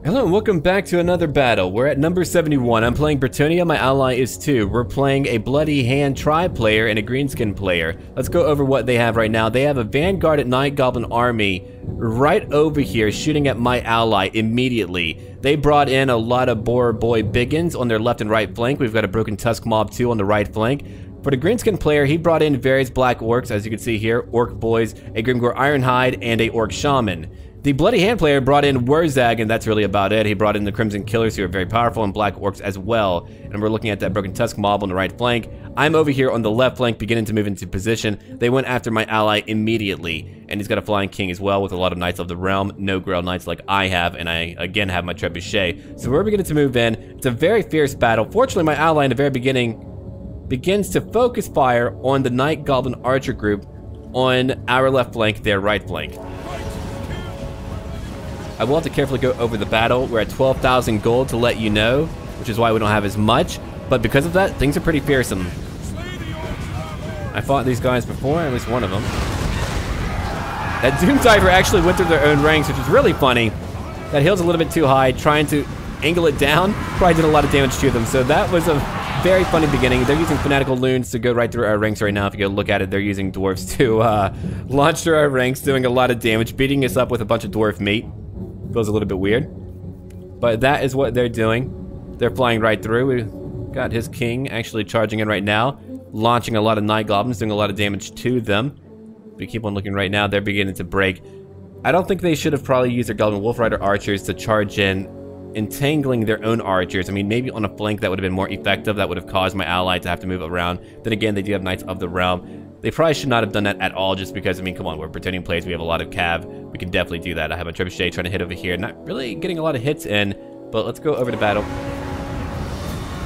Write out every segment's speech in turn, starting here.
Hello and welcome back to another battle. We're at number 71. I'm playing Bretonnia, my ally is 2. We're playing a Bloody Hand tribe player and a greenskin player. Let's go over what they have right now. They have a Vanguard at Night Goblin army right over here shooting at my ally immediately. They brought in a lot of Boar Boy Biggins on their left and right flank. We've got a Broken Tusk Mob 2 on the right flank. For the greenskin player, he brought in various black orcs, as you can see here, Orc Boys, a Grimgore Ironhide, and a Orc Shaman. The Bloody Hand player brought in Wurzag, and that's really about it. He brought in the Crimson Killers, who are very powerful, and Black Orcs as well. And we're looking at that Broken Tusk Mob on the right flank. I'm over here on the left flank, beginning to move into position. They went after my ally immediately, and he's got a Flying King as well with a lot of Knights of the Realm, no Grail Knights like I have, and I again have my Trebuchet. So we're beginning to move in. It's a very fierce battle. Fortunately, my ally in the very beginning begins to focus fire on the Night Goblin Archer group on our left flank, their right flank. I will have to carefully go over the battle. We're at 12,000 gold to let you know, which is why we don't have as much. But because of that, things are pretty fearsome. I fought these guys before, at least one of them. That Doomdiver actually went through their own ranks, which is really funny. That hill's a little bit too high, trying to angle it down. Probably did a lot of damage to them. So that was a very funny beginning. They're using Fanatical Loons to go right through our ranks right now. If you go look at it, they're using Dwarfs to launch through our ranks, doing a lot of damage, beating us up with a bunch of Dwarf meat. Feels a little bit weird, but that is what they're doing. They're flying right through. We've got his king actually charging in right now, launching a lot of Night Goblins, doing a lot of damage to them. If we keep on looking right now, they're beginning to break. I don't think they should have probably used their Goblin Wolf Rider archers to charge in, entangling their own archers. I mean, maybe on a flank that would have been more effective. That would have caused my ally to have to move around. Then again, they do have Knights of the Realm. They probably should not have done that at all, just because, I mean, come on, we're pretending plays, we have a lot of cav. We can definitely do that. I have a Trebuchet trying to hit over here. Not really getting a lot of hits in, but let's go over to battle.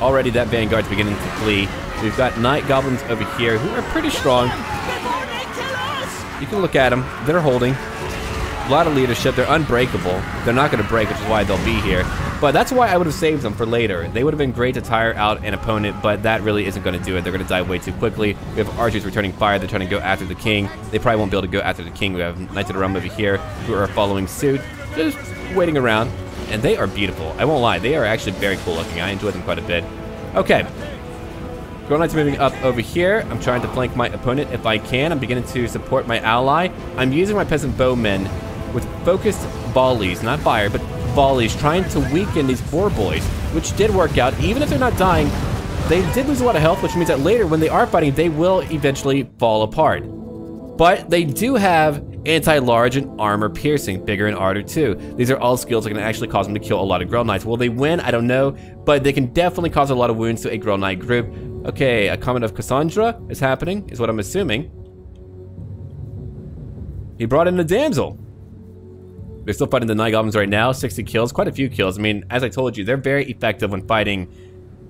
Already that Vanguard's beginning to flee. We've got Night Goblins over here, who are pretty strong. You can look at them. They're holding. A lot of leadership. They're unbreakable. They're not going to break, which is why they'll be here. But that's why I would have saved them for later. They would have been great to tire out an opponent, but that really isn't going to do it. They're going to die way too quickly. We have archers returning fire. They're trying to go after the king. They probably won't be able to go after the king. We have Knights of the Realm over here who are following suit, just waiting around. And they are beautiful. I won't lie. They are actually very cool looking. I enjoy them quite a bit. Okay. Girl Knights moving up over here. I'm trying to flank my opponent if I can. I'm beginning to support my ally. I'm using my peasant bowmen with focused volleys, not fire, but volleys, trying to weaken these Boar Boys, which did work out. Even if they're not dying, they did lose a lot of health, which means that later, when they are fighting, they will eventually fall apart. But they do have anti-large and armor piercing, bigger and harder too. These are all skills that can actually cause them to kill a lot of Grail Knights. Will they win? I don't know, but they can definitely cause a lot of wounds to a Grail Knight group. Okay, a Comet of Cassandra is happening, is what I'm assuming. He brought in the damsel. They're still fighting the Night Goblins right now. 60 kills, quite a few kills. I mean, as I told you, they're very effective when fighting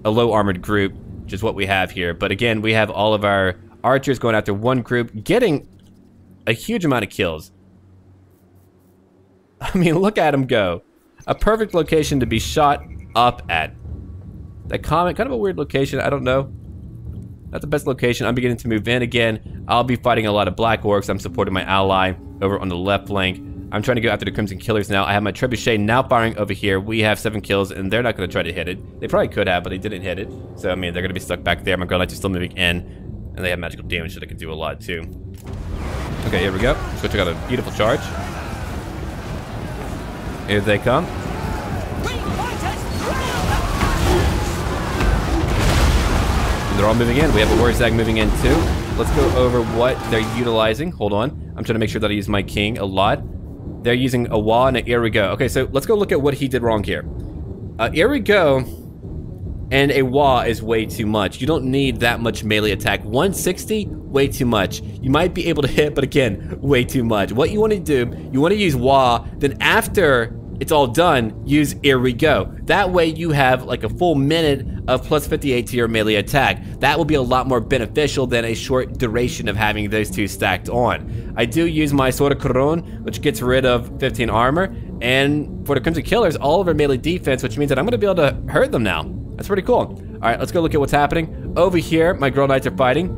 a low armored group, which is what we have here. But again, we have all of our archers going after one group, getting a huge amount of kills. I mean, look at them go. A perfect location to be shot up at. That Comet, kind of a weird location, I don't know. Not the best location. I'm beginning to move in again. I'll be fighting a lot of Black Orcs. I'm supporting my ally over on the left flank. I'm trying to go after the Crimson Killers now. I have my Trebuchet now firing over here. We have 7 kills, and they're not going to try to hit it. They probably could have, but they didn't hit it. So, I mean, they're going to be stuck back there. My Grail Knights are still moving in, and they have magical damage, so they can do a lot, too. Okay, here we go. Let's go check out a beautiful charge. Here they come. And they're all moving in. We have a Wurzag moving in, too. Let's go over what they're utilizing. Hold on. I'm trying to make sure that I use my king a lot. They're using a wall and an here we go. Okay, so let's go look at what he did wrong here. Here we go, and a wall is way too much. You don't need that much melee attack. 160, way too much. You might be able to hit, but again, way too much. What you want to do, you want to use wall, then after it's all done, use here we go. That way you have like a full minute of plus 58 to your melee attack. That will be a lot more beneficial than a short duration of having those two stacked on. I do use my Sword of Coron, which gets rid of 15 armor, and for the Crimson Killers, all of our melee defense, which means that I'm going to be able to hurt them now. That's pretty cool. All right, let's go look at what's happening. Over here, my Grail Knights are fighting.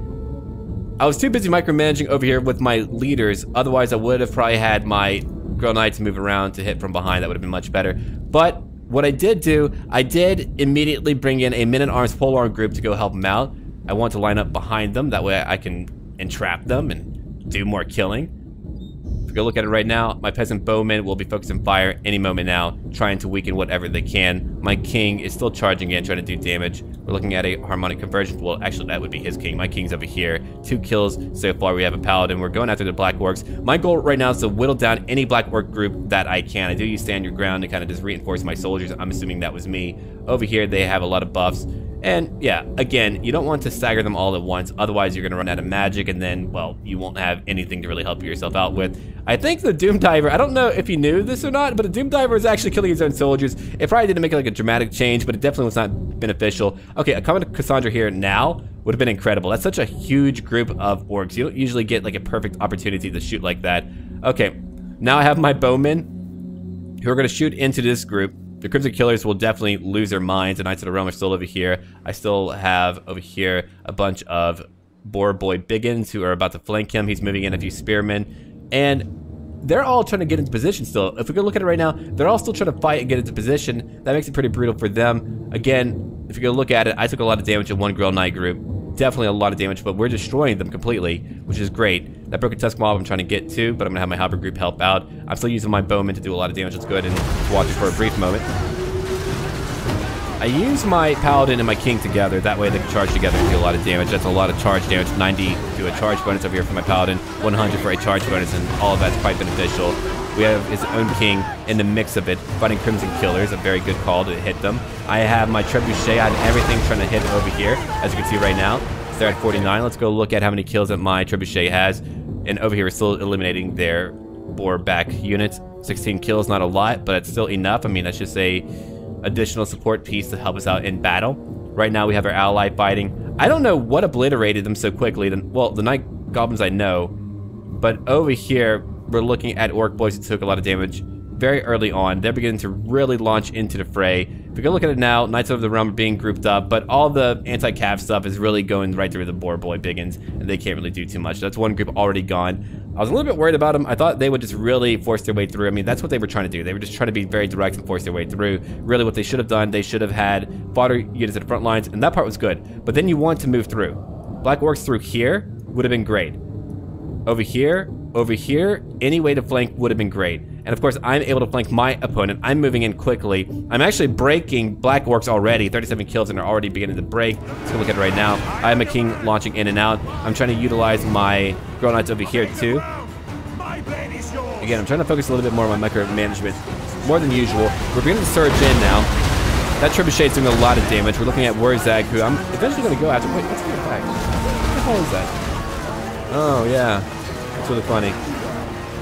I was too busy micromanaging over here with my leaders. Otherwise, I would have probably had my Grail Knights move around to hit from behind. That would have been much better. But what I did do, I did immediately bring in a men-at-arms polearm group to go help them out. I want to line up behind them, that way I can entrap them and do more killing. If we go look at it right now, my peasant bowmen will be focusing fire any moment now, trying to weaken whatever they can. My king is still charging in, trying to do damage. We're looking at a harmonic conversion. Well, actually, that would be his king. My king's over here. 2 kills so far. We have a paladin. We're going after the black orcs. My goal right now is to whittle down any black orc group that I can. I do use stand your ground to kind of just reinforce my soldiers. I'm assuming that was me. Over here, they have a lot of buffs. And yeah, again, you don't want to stagger them all at once, otherwise you're going to run out of magic and then, well, you won't have anything to really help yourself out with. I think the Doom Diver, I don't know if you knew this or not, but the Doom Diver is actually killing his own soldiers. It probably didn't make like a dramatic change, but it definitely was not beneficial. Okay, a coming to Cassandra here now would have been incredible. That's such a huge group of orcs. You don't usually get like a perfect opportunity to shoot like that. Okay, now I have my bowmen who are going to shoot into this group. The Crimson Killers will definitely lose their minds. The Knights of the Realm are still over here. I still have over here a bunch of Boar Boy Biggins who are about to flank him. He's moving in a few spearmen. And they're all trying to get into position still. If we go look at it right now, they're all still trying to fight and get into position. That makes it pretty brutal for them. Again, if you go look at it, I took a lot of damage in one Grill Knight group. Definitely a lot of damage, but we're destroying them completely, which is great. That Broken Tusk mob I'm trying to get to, but I'm going to have my Halberd group help out. I'm still using my bowmen to do a lot of damage. Let's go ahead and watch it for a brief moment. I use my Paladin and my King together. That way they can charge together and do a lot of damage. That's a lot of charge damage. 90 to a charge bonus over here for my Paladin. 100 for a charge bonus, and all of that's quite beneficial. We have his own King in the mix of it, fighting Crimson Killers. A very good call to hit them. I have my Trebuchet. I have everything trying to hit over here, as you can see right now. They're at 49. Let's go look at how many kills that my Trebuchet has. And over here, we're still eliminating their boar back units. 16 kills, not a lot, but it's still enough. I mean, that's just a additional support piece to help us out in battle. Right now, we have our ally fighting. I don't know what obliterated them so quickly. Well, the Night Goblins I know, but over here, we're looking at Orc Boys who took a lot of damage very early on. They're beginning to really launch into the fray. If we go look at it now, Knights of the Realm are being grouped up, but all the anti-cav stuff is really going right through the Boar Boy Biggins, and they can't really do too much. That's one group already gone. I was a little bit worried about them. I thought they would just really force their way through. I mean, that's what they were trying to do. They were just trying to be very direct and force their way through. Really what they should have done, they should have had fodder units at the front lines, and that part was good. But then you want to move through. Black Orcs through here would have been great. Over here, any way to flank would have been great. And of course, I'm able to flank my opponent. I'm moving in quickly. I'm actually breaking Black Orcs already. 37 kills and are already beginning to break. Let's go look at it right now. I have a King launching in and out. I'm trying to utilize my Girl Knights over here too. Again, I'm trying to focus a little bit more on my micromanagement. More than usual. We're beginning to surge in now. That Trebuchet's doing a lot of damage. We're looking at Wurzag, who I'm eventually going to go after. Wait, what's the attack? What the hell is that? Oh, yeah. That's really funny.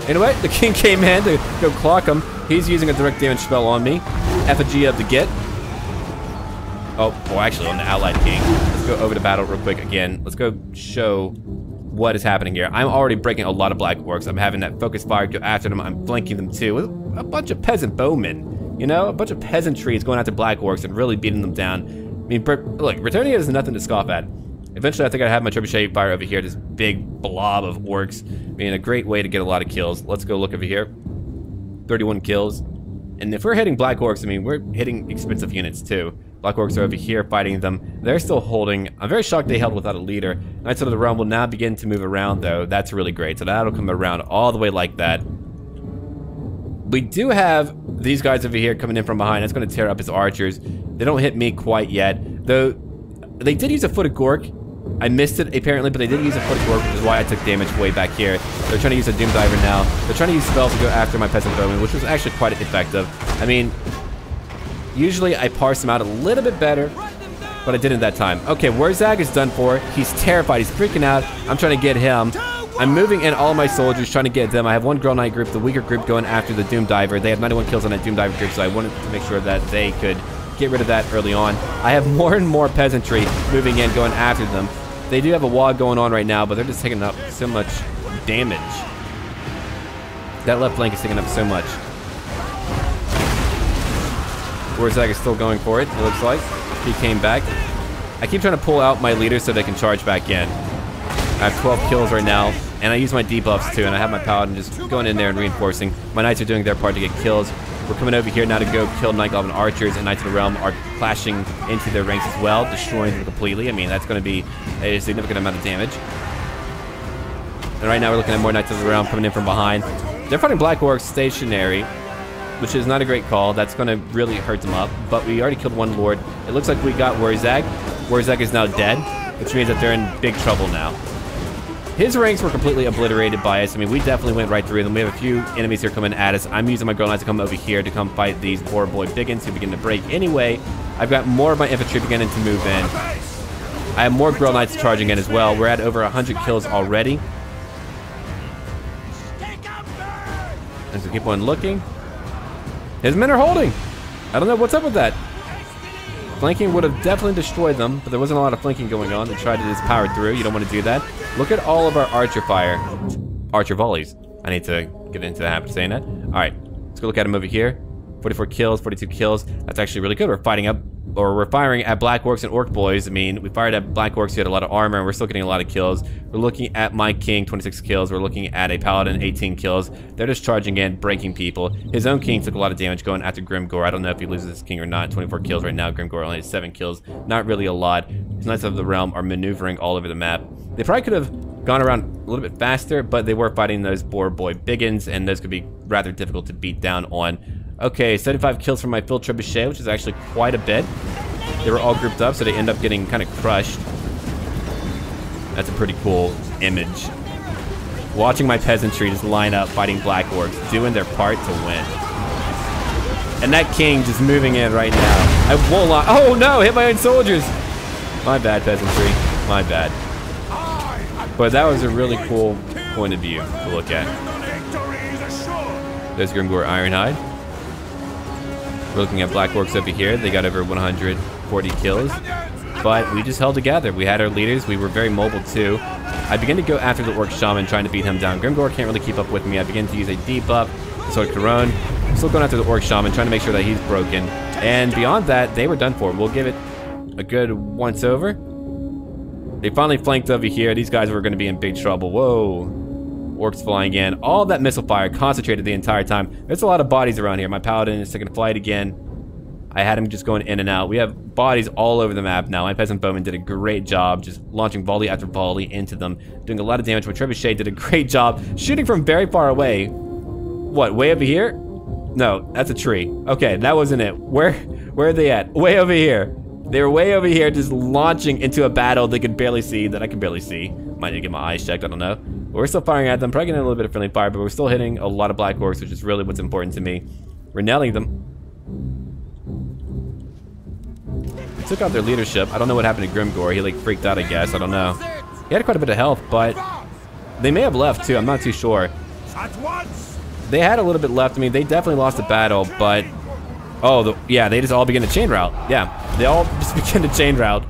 Anyway, the King came in to go clock him. He's using a direct damage spell on me. Effigy of the Git. Oh, well, actually, on the Allied King. Let's go over to battle real quick again. Let's go show what is happening here. I'm already breaking a lot of Black Orcs. I'm having that focus fire go after them. I'm flanking them too with a bunch of peasant bowmen. You know, a bunch of peasantry is going after Black Orcs and really beating them down. I mean, look, Bretonnia is nothing to scoff at. Eventually, I think I have my Trebuchet fire over here, this big blob of orcs, being a great way to get a lot of kills. Let's go look over here. 31 kills. And if we're hitting Black Orcs, I mean, we're hitting expensive units too. Black Orcs are over here fighting them. They're still holding. I'm very shocked they held without a leader. Knights of the Realm will now begin to move around, though. That's really great. So that'll come around all the way like that. We do have these guys over here coming in from behind. That's going to tear up his archers. They don't hit me quite yet, though. They did use a Foot of Gork. I missed it apparently, but they did use a Foot of Gork, which is why I took damage way back here. They're trying to use a Doom Diver now. They're trying to use spells to go after my Peasant Bowman, which was actually quite effective. I mean, usually I parse them out a little bit better, but I didn't that time. Okay, Wurzag is done for. He's terrified. He's freaking out. I'm trying to get him. I'm moving in all my soldiers, trying to get them. I have one Girl Knight group, the weaker group, going after the Doom Diver. They have 91 kills on that Doom Diver group, so I wanted to make sure that they could get rid of that early on. I have more and more peasantry moving in, going after them. They do have a wad going on right now, but they're just taking up so much damage. That left flank is taking up so much. Wurzag is still going for it, it looks like. He came back. I keep trying to pull out my leaders so they can charge back in. I have 12 kills right now, and I use my debuffs too, and I have my Paladin just going in there and reinforcing. My Knights are doing their part to get kills. We're coming over here now to go kill Night Goblin archers, and Knights of the Realm are clashing into their ranks as well, destroying them completely. I mean, that's going to be a significant amount of damage. And right now we're looking at more Knights of the Realm coming in from behind. They're fighting Black Orcs stationary, which is not a great call. That's going to really hurt them up. But we already killed one Lord. It looks like we got Wurzag. Wurzag is now dead, which means that they're in big trouble now. His ranks were completely obliterated by us. I mean, we definitely went right through them. We have a few enemies here coming at us. I'm using my Girl Knights to come over here to come fight these Boar Boy Biggins who begin to break anyway. I've got more of my infantry beginning to move in. I have more Girl Knights charging in as well. We're at over 100 kills already. As we keep on looking. His men are holding. I don't know what's up with that. Flanking would have definitely destroyed them, but there wasn't a lot of flanking going on. They tried to just power through. You don't want to do that. Look at all of our archer fire. Archer volleys. I need to get into the habit of saying that. All right, let's go look at him over here. 44 kills, 42 kills. That's actually really good. We're firing at Black Orcs and Orc Boys. I mean, we fired at Black Orcs who had a lot of armor, and we're still getting a lot of kills. We're looking at my King, 26 kills. We're looking at a Paladin, 18 kills. They're just charging in, breaking people. His own King took a lot of damage going after Grimgore. I don't know if he loses his King or not. 24 kills right now. Grimgore only has 7 kills. Not really a lot. His Knights of the Realm are maneuvering all over the map. They probably could have gone around a little bit faster, but they were fighting those Boar Boy Biggins, and those could be rather difficult to beat down on. Okay, 75 kills from my Field Trebuchet, which is actually quite a bit. They were all grouped up, so they end up getting kind of crushed. That's a pretty cool image. Watching my peasantry just line up fighting Black Orcs, doing their part to win. And that King just moving in right now. I won't lie. Oh no, hit my own soldiers. My bad, peasantry. My bad. But that was a really cool point of view to look at. There's Grimgore Ironhide. We're looking at Black Orcs over here. They got over 140 kills. But we just held together. We had our leaders. We were very mobile too. I began to go after the Orc Shaman, trying to beat him down. Grimgore can't really keep up with me. I begin to use a debuff. So Corone. I'm still going after the Orc Shaman, trying to make sure that he's broken. And beyond that, they were done for. We'll give it a good once over. They finally flanked over here. These guys were going to be in big trouble. Whoa. Orcs flying in. All that missile fire concentrated the entire time. There's a lot of bodies around here. My Paladin is taking flight again. I had him just going in and out. We have bodies all over the map now. My Peasant Bowman did a great job just launching volley after volley into them, doing a lot of damage. My Trebuchet did a great job shooting from very far away. What, way over here? No, that's a tree. Okay, that wasn't it. Where are they at? Way over here. They were way over here just launching into a battle they could barely see, that I could barely see. Might need to get my eyes checked, I don't know. But we're still firing at them, probably getting a little bit of friendly fire, but we're still hitting a lot of Black Orcs, which is really what's important to me. We're nailing them. We took out their leadership. I don't know what happened to Grimgore. He like freaked out, I guess. I don't know. He had quite a bit of health, but they may have left too. I'm not too sure. They had a little bit left. I mean, they definitely lost the battle, but yeah, they just all began to chain route. Yeah, they all just began to chain route.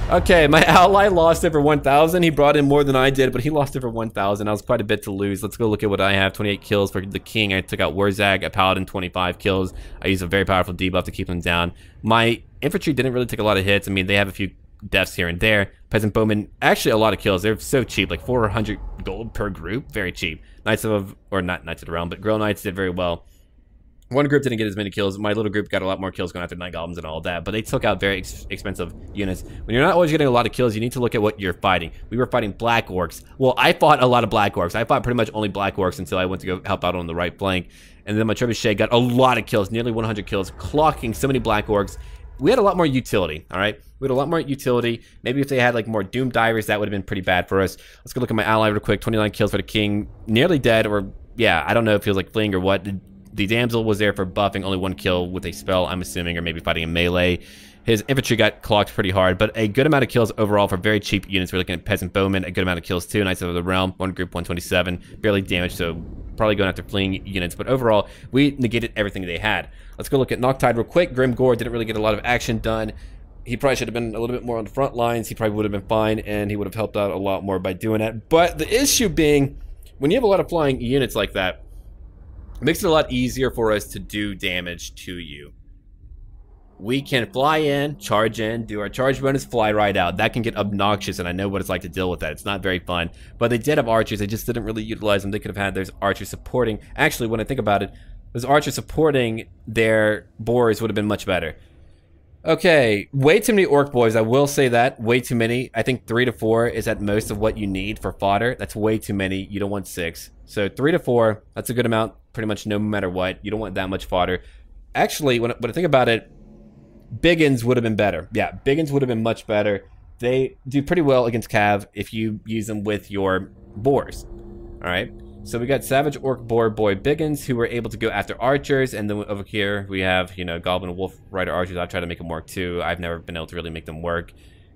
Okay, my ally lost over 1,000. He brought in more than I did, but he lost over 1,000. That was quite a bit to lose. Let's go look at what I have. 28 kills for the King. I took out Wurzag, a Paladin, 25 kills. I used a very powerful debuff to keep them down. My infantry didn't really take a lot of hits. I mean, they have a few deaths here and there. Peasant Bowmen, actually a lot of kills. They're so cheap, like 400 gold per group. Very cheap. Not Knights of the Realm, but Grill Knights did very well. One group didn't get as many kills. My little group got a lot more kills going after Night Goblins and all that, but they took out very expensive units. When you're not always getting a lot of kills, you need to look at what you're fighting. We were fighting Black Orcs. Well, I fought a lot of Black Orcs. I fought pretty much only Black Orcs until I went to go help out on the right flank. And then my Trebuchet got a lot of kills, nearly 100 kills, clocking so many Black Orcs. We had a lot more utility, all right? We had a lot more utility. Maybe if they had like more Doom Divers, that would have been pretty bad for us. Let's go look at my ally real quick. 29 kills for the King. Nearly dead, or yeah, I don't know if he was like fleeing or what. The Damsel was there for buffing, only 1 kill with a spell, I'm assuming, or maybe fighting in melee. His infantry got clocked pretty hard, but a good amount of kills overall for very cheap units. We're looking at Peasant Bowmen, a good amount of kills too. Knights of the Realm, one group 127, barely damaged, so probably going after fleeing units. But overall, we negated everything they had. Let's go look at Noctide real quick. Grimgore didn't really get a lot of action done. He probably should have been a little bit more on the front lines. He probably would have been fine, and he would have helped out a lot more by doing that. But the issue being, when you have a lot of flying units like that, it makes it a lot easier for us to do damage to you. We can fly in, charge in, do our charge bonus, fly right out. That can get obnoxious, and I know what it's like to deal with that. It's not very fun. But they did have archers. They just didn't really utilize them. They could have had those archers supporting. Actually, when I think about it, Those archers supporting their boars would have been much better. Okay, way too many orc boys, I will say that. Way too many. I think 3 to 4 is at most of what you need for fodder. That's way too many. You don't want 6. So 3 to 4, that's a good amount pretty much no matter what. You don't want that much fodder. Actually, when I think about it, Biggins would have been better. Yeah, Biggins would have been much better. They do pretty well against Cav if you use them with your boars. Alright, so we got Savage Orc Boar Boy Biggins who were able to go after archers, and then over here we have, you know, Goblin Wolf Rider archers. I've tried to make them work too. I've never been able to really make them work.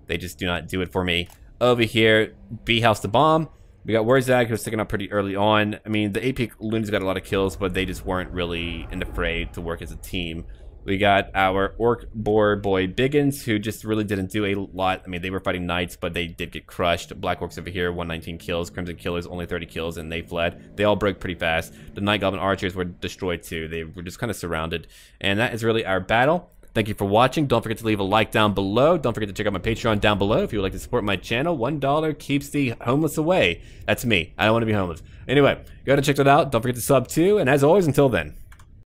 They just do not do it for me. Over here, B House the Bomb. We got Wurzag, who was sticking up pretty early on. I mean, the AP Loons got a lot of kills, but they just weren't really in the fray to work as a team. We got our Orc Boar Boy Biggins, who just really didn't do a lot. I mean, they were fighting Knights, but they did get crushed. Black Orcs over here, 119 kills. Crimson Killers, only 30 kills, and they fled. They all broke pretty fast. The Night Goblin Archers were destroyed too. They were just kind of surrounded. And that is really our battle. Thank you for watching. Don't forget to leave a like down below. Don't forget to check out my Patreon down below if you would like to support my channel. $1 keeps the homeless away. That's me. I don't want to be homeless. Anyway, go to check that out. Don't forget to sub too. And as always, until then.